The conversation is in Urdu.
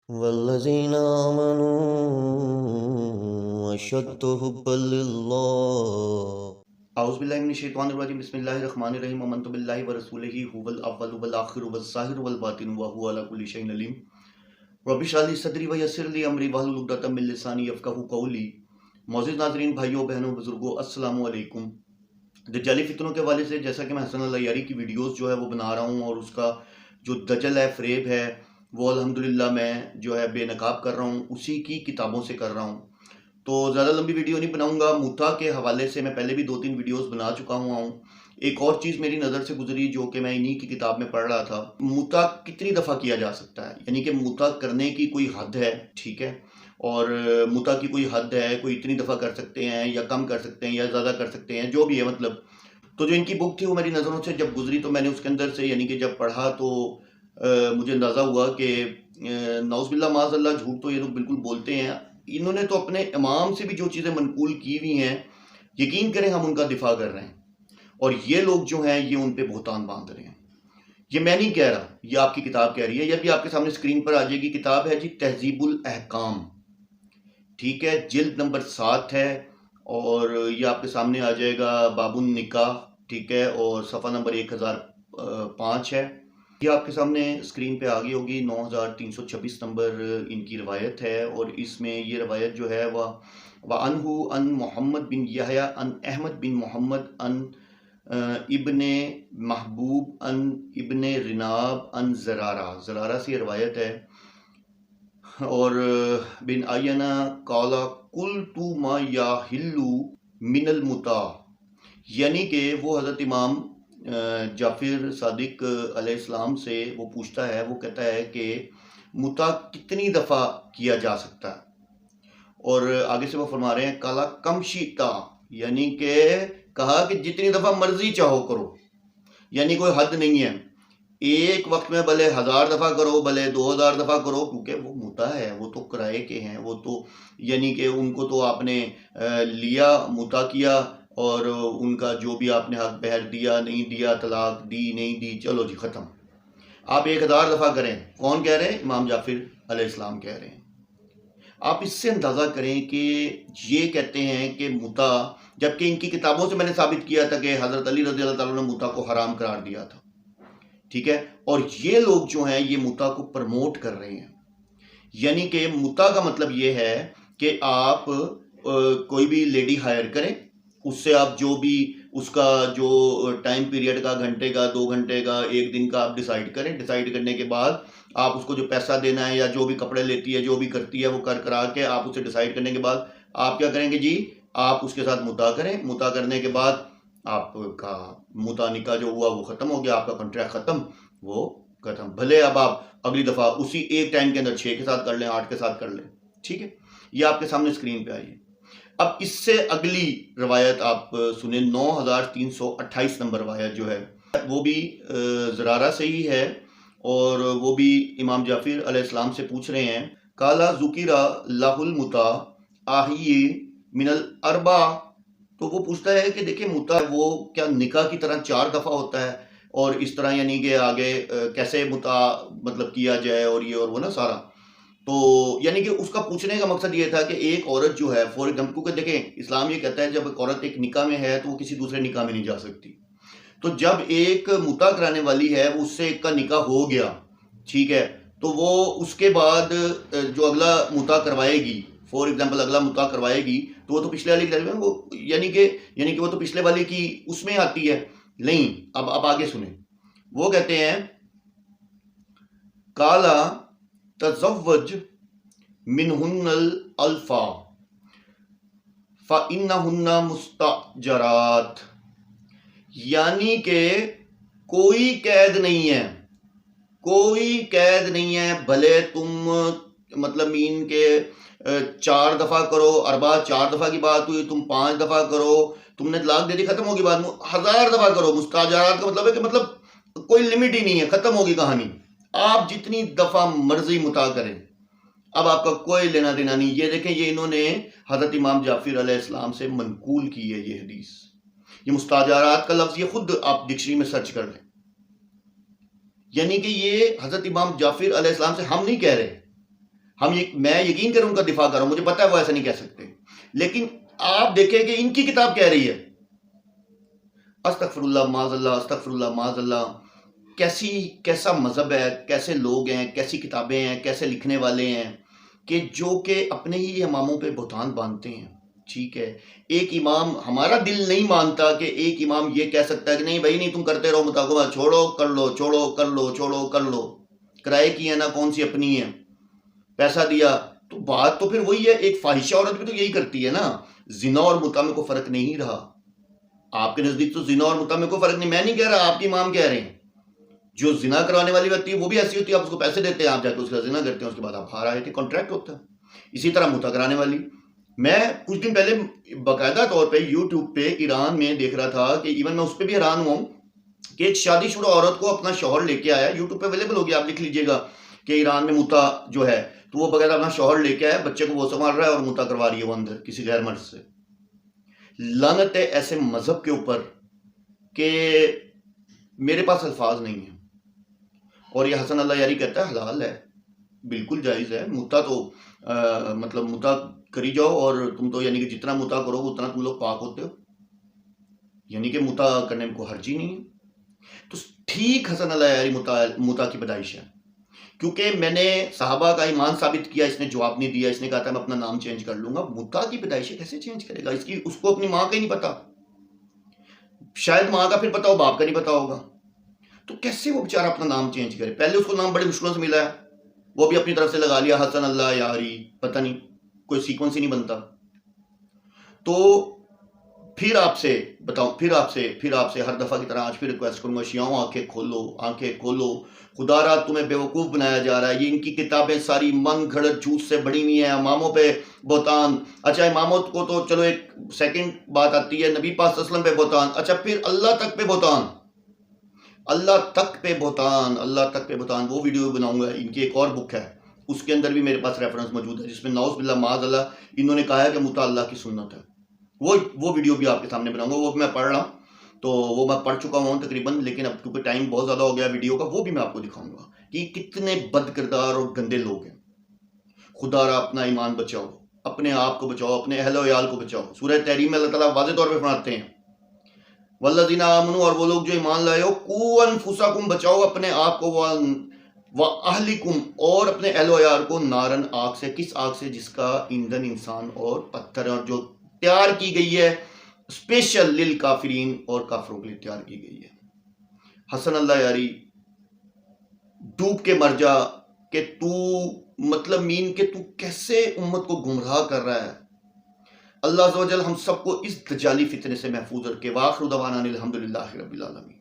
والذین آمنوا اشد حبا للہ۔ اعوذ باللہ من الشیطان الرجیم، بسم اللہ الرحمن الرحیم، آمنت باللہ ورسولہ هو الاول والآخر والظاہر والباطن وهو علی کل شیء علیم۔ رب اشرح لی صدری ویسر لی امری واحلل عقدۃ من لسانی یفقہوا قولی۔ معزز ناظرین، بھائیوں بہنوں بزرگوں، السلام علیکم۔ دجالی فتنوں کے حوالے سے جیسا کہ میں حسن العیاری کی ویڈیوز جو ہے وہ بنا رہا ہوں، اور اس کا جو دجل ہے، فریب ہے، وہ الحمدللہ میں جو ہے بے نقاب کر رہا ہوں، اسی کی کتابوں سے کر رہا ہوں۔ تو زیادہ لمبی ویڈیو نہیں بناؤں گا۔ موتا کے حوالے سے میں پہلے بھی 2-3 ویڈیوز بنا چکا ہوں۔ ایک اور چیز میری نظر سے گزری جو کہ میں انہی کی کتاب میں پڑھ رہا تھا، موتا کتنی دفعہ کیا جا سکتا ہے، یعنی کہ موتا کرنے کی کوئی حد ہے، ٹھیک ہے، اور موتا کی کوئی حد ہے، کوئی اتنی دفعہ کر سکتے ہیں یا کم کر سکتے ہیں یا زیادہ کر سکتے ہیں، جو بھی ہے مطلب۔ تو جو ان کی بک تھی وہ میری نظروں سے جب گزری تو میں نے اس کے اندر سے یعنی کہ جب پڑھا تو مجھے اندازہ ہوا کہ نعوذ باللہ معاذ اللہ جھوٹ تو یہ لوگ بالکل بولتے ہیں۔ انہوں نے تو اپنے امام سے بھی جو چیزیں منقول کی ہوئی ہیں، یقین کریں ہم ان کا دفاع کر رہے ہیں، اور یہ لوگ جو ہیں یہ ان پہ بہتان باندھ رہے ہیں۔ یہ میں نہیں کہہ رہا، یہ آپ کی کتاب کہہ رہی ہے، یہ بھی آپ کے سامنے اسکرین پر آ جائے گی۔ کتاب ہے جی تہذیب الاحکام، ٹھیک ہے، جلد نمبر 7 ہے، اور یہ آپ کے سامنے آ جائے گا باب النکاح، ٹھیک ہے، اور صفحہ نمبر 1005 ہے۔ یہ آپ کے سامنے اسکرین پہ آ گئی ہوگی۔ 9326 نمبر ان کی روایت ہے، اور اس میں یہ روایت جو ہے وَعَنْهُ عن محمد بن یحییٰ عن احمد بن محمد عن ابن محبوب عن ابن رناب عن زرارہ سے یہ روایت ہے، اور بن آینہ قال قلت ما یحل من المتع، یعنی کہ وہ حضرت امام جعفر صادق علیہ السلام سے وہ پوچھتا ہے، وہ کہتا ہے کہ متع کتنی دفعہ کیا جا سکتا ہے، اور آگے سے وہ فرما رہے ہیں کالا کم شیتا، یعنی کہ کہا کہ جتنی دفعہ مرضی چاہو کرو، یعنی کوئی حد نہیں ہے، ایک وقت میں بھلے 1000 دفعہ کرو، بھلے 2000 دفعہ کرو، کیونکہ وہ متع ہے، وہ تو کرائے کے ہیں، وہ تو یعنی کہ ان کو تو آپ نے لیا، متع کیا، اور ان کا جو بھی آپ نے حق بہر دیا نہیں دیا، طلاق دی نہیں دی، چلو جی ختم۔ آپ 1000 دفعہ کریں، کون کہہ رہے ہیں؟ امام جعفر علیہ السلام کہہ رہے ہیں۔ آپ اس سے اندازہ کریں کہ یہ کہتے ہیں کہ متع، جبکہ ان کی کتابوں سے میں نے ثابت کیا تھا کہ حضرت علی رضی اللہ تعالیٰ نے متع کو حرام قرار دیا تھا، ٹھیک ہے، اور یہ لوگ جو ہیں یہ متع کو پرموٹ کر رہے ہیں۔ یعنی کہ متع کا مطلب یہ ہے کہ آپ کوئی بھی لیڈی ہائر کریں، اس سے آپ جو بھی اس کا جو ٹائم پیریڈ کا، گھنٹے کا، 2 گھنٹے کا، 1 دن کا آپ ڈیسائیڈ کریں۔ ڈیسائیڈ کرنے کے بعد آپ اس کو جو پیسہ دینا ہے یا جو بھی کپڑے لیتی ہے، جو بھی کرتی ہے، وہ کرا کے آپ اسے ڈیسائیڈ کرنے کے بعد آپ کیا کریں گے جی؟ آپ اس کے ساتھ متع کریں۔ متع کرنے کے بعد آپ کا متع نکاح جو ہوا وہ ختم ہو گیا، آپ کا کنٹریکٹ ختم، وہ ختم۔ بھلے اب آپ اگلی دفعہ اسی ایک ٹائم کے اندر 6 کے ساتھ کر لیں، 8 کے ساتھ کر لیں، ٹھیک ہے۔ یہ آپ کے سامنے اسکرین پہ آئی ہے۔ اب اس سے اگلی روایت آپ سنیں، 9328 نمبر روایت جو ہے وہ بھی زرارہ سے ہی ہے، اور وہ بھی امام جعفر علیہ السلام سے پوچھ رہے ہیں کالا ذکر لہ المتع آہی من الاربع، تو وہ پوچھتا ہے کہ دیکھیں متع وہ کیا نکاح کی طرح 4 دفعہ ہوتا ہے، اور اس طرح یعنی کہ آگے کیسے متع مطلب کیا جائے، اور یہ اور وہ نا سارا۔ تو یعنی کہ اس کا پوچھنے کا مقصد یہ تھا کہ ایک عورت جو ہے فور ایگزامپل، کیونکہ دیکھیں اسلام یہ کہتا ہے جب ایک عورت ایک نکاح میں ہے تو وہ کسی دوسرے نکاح میں نہیں جا سکتی، تو جب ایک متع کرانے والی ہے، وہ اس سے ایک کا نکاح ہو گیا، ٹھیک ہے، تو وہ اس کے بعد جو اگلا متع کروائے گی، فور ایگزامپل اگلا متع کروائے گی، تو وہ تو پچھلے والی وہ یعنی کہ وہ تو پچھلے والی کی اس میں آتی ہے نہیں۔ اب آگے سنیں، وہ کہتے ہیں کالا تزوج منہن الالفا فإنہن مستأجرات، یعنی کہ کوئی قید نہیں ہے، کوئی قید نہیں ہے، بھلے تم مطلب مین کے 4 دفعہ کرو، 4 دفعہ کی بات ہوئی، تم 5 دفعہ کرو، تم نے طلاق دے دی، ختم ہوگی بات، 1000 دفعہ کرو۔ مستاجرات کا مطلب ہے کہ مطلب کوئی لمٹ ہی نہیں ہے، ختم ہوگی کہانی، آپ جتنی دفعہ مرضی متع کریں، اب آپ کا کوئی لینا دینا نہیں۔ یہ دیکھیں، یہ انہوں نے حضرت امام جعفر علیہ السلام سے منقول کی ہے یہ حدیث۔ یہ مستاجرات کا لفظ یہ خود آپ ڈکشنری میں سرچ کر لیں، یعنی کہ یہ حضرت امام جعفر علیہ السلام سے ہم نہیں کہہ رہے، میں یقین کروں ان کا دفاع کر رہا ہوں، مجھے پتا ہے وہ ایسا نہیں کہہ سکتے، لیکن آپ دیکھیں کہ ان کی کتاب کہہ رہی ہے استغفر اللہ معاذ اللہ، استغفر اللہ معاذ اللہ۔ کیسا مذہب ہے، کیسے لوگ ہیں، کیسی کتابیں ہیں، کیسے لکھنے والے ہیں کہ اپنے ہی اماموں پہ بہتان باندھتے ہیں۔ ٹھیک ہے، ایک امام، ہمارا دل نہیں مانتا کہ ایک امام یہ کہہ سکتا ہے کہ نہیں بھائی نہیں، تم کرتے رہو مطالبہ، چھوڑو کر لو، چھوڑو کر لو، چھوڑو کر لو، کرائے کی ہے نا، کون سی اپنی ہے، پیسہ دیا تو بات تو پھر وہی ہے۔ ایک فاحشہ عورت بھی تو یہی کرتی ہے نا۔ زنا اور متع میں کوئی فرق نہیں رہا آپ کے نزدیک، تو زنا اور متع میں کوئی فرق نہیں، میں نہیں کہہ رہا، آپ کے امام کہہ رہے ہیں۔ جو زنا کروانے والی ہوتی ہے وہ بھی ایسی ہوتی ہے، آپ اس کو پیسے دیتے ہیں، آپ جا کے اس کا زنا کرتے ہیں، اس کے بعد آپ باہر آئے کہ کانٹریکٹ ہوتا ہے۔ اسی طرح متع کرانے والی، میں کچھ دن پہلے باقاعدہ طور پہ یوٹیوب پہ ایران میں دیکھ رہا تھا کہ ایون میں اس پہ بھی حیران ہوا ہوں کہ ایک شادی شدہ عورت کو اپنا شوہر لے کے آیا، یوٹیوب پہ اویلیبل ہو گیا، آپ لکھ لیجئے گا کہ ایران میں متع جو ہے، تو وہ باقاعدہ اپنا شوہر لے کے آیا، بچے کو وہ سنبھال رہا ہے اور متع کروا رہی ہے وہ اندر کسی غیر مرد سے۔ لعنت ہے ایسے مذہب کے اوپر کہ میرے پاس الفاظ نہیں ہیں۔ اور یہ حسن اللہ یاری کہتا ہے حلال ہے، بالکل جائز ہے متع، تو مطلب متع کری جاؤ، اور تم تو یعنی کہ جتنا متع کرو اتنا تم لوگ پاک ہوتے ہو، یعنی کہ متع کرنے میں کوئی حرج ہی نہیں ہے۔ تو ٹھیک حسن اللہ یاری متع کی پیدائش ہے، کیونکہ میں نے صحابہ کا ایمان ثابت کیا، اس نے جواب نہیں دیا، اس نے کہا تھا میں اپنا نام چینج کر لوں گا۔ متع کی پیدائش کیسے چینج کرے گا؟ اس کو اپنی ماں کا ہی نہیں پتا، شاید ماں کا پھر پتا ہو، باپ کا نہیں پتا ہوگا، تو کیسے وہ بیچارہ اپنا نام چینج کرے؟ پہلے اس کو نام بڑی مشکلوں سے ملا ہے، وہ بھی اپنی طرف سے لگا لیا حسن اللہ یاری، پتہ نہیں کوئی سیکوینس ہی نہیں بنتا۔ تو پھر آپ سے ہر دفعہ کی طرح آج پھر ریکویسٹ کروں گا، شیعوں آنکھیں کھولو، آنکھیں کھولو، خدا را تمہیں بیوقوف بنایا جا رہا ہے۔ یہ ان کی کتابیں ساری من گھڑت جھوٹ سے بڑی ہوئی ہیں، اماموں پہ بہتان۔ اچھا اماموں کو تو چلو ایک سیکنڈ بات آتی ہے، نبی پاک صلی اللہ علیہ وسلم پہ بہتان، اچھا پھر اللہ تک پہ بہتان، اللہ تک پہ بہتان۔ وہ ویڈیو بناؤں گا، ان کی ایک اور بک ہے، اس کے اندر بھی میرے پاس ریفرنس موجود ہے، جس میں نعوذ باللہ معاذ اللہ انہوں نے کہا ہے کہ متع اللہ کی سنت ہے۔ وہ ویڈیو بھی آپ کے سامنے بناؤں گا، وہ میں پڑھ رہا ہوں، تو وہ میں پڑھ چکا ہوں تقریباً، لیکن اب کیونکہ ٹائم بہت زیادہ ہو گیا ویڈیو کا، وہ بھی میں آپ کو دکھاؤں گا کہ کتنے بد کردار اور گندے لوگ ہیں۔ خدا را اپنا ایمان بچاؤ، اپنے آپ کو بچاؤ، اپنے اہل و عیال کو بچاؤ۔ سورہ تحریم میں اللہ تعالیٰ واضح طور پہ فرماتے ہیں والذین آمنوا، اور وہ لوگ جو ایمان لائے ہو، قوا انفسکم، بچاؤ اپنے آپ کو، واہلکم، اور اپنے اہل و عیال کو، نارن، آگ سے۔ کس آگ سے؟ جس کا ایندھن انسان اور پتھر ہے، اور جو تیار کی گئی ہے اسپیشل للکافرین، اور کافروں کے لیے تیار کی گئی ہے۔ حسن اللہ یاری ڈوب کے مر جا کہ تو مطلب مین کہ تو کیسے امت کو گمراہ کر رہا ہے۔ اللہ عز و جل ہم سب کو اس دجالی فتنے سے محفوظ رکھے۔ وآخر دعوانا الحمدللہ رب العالمین۔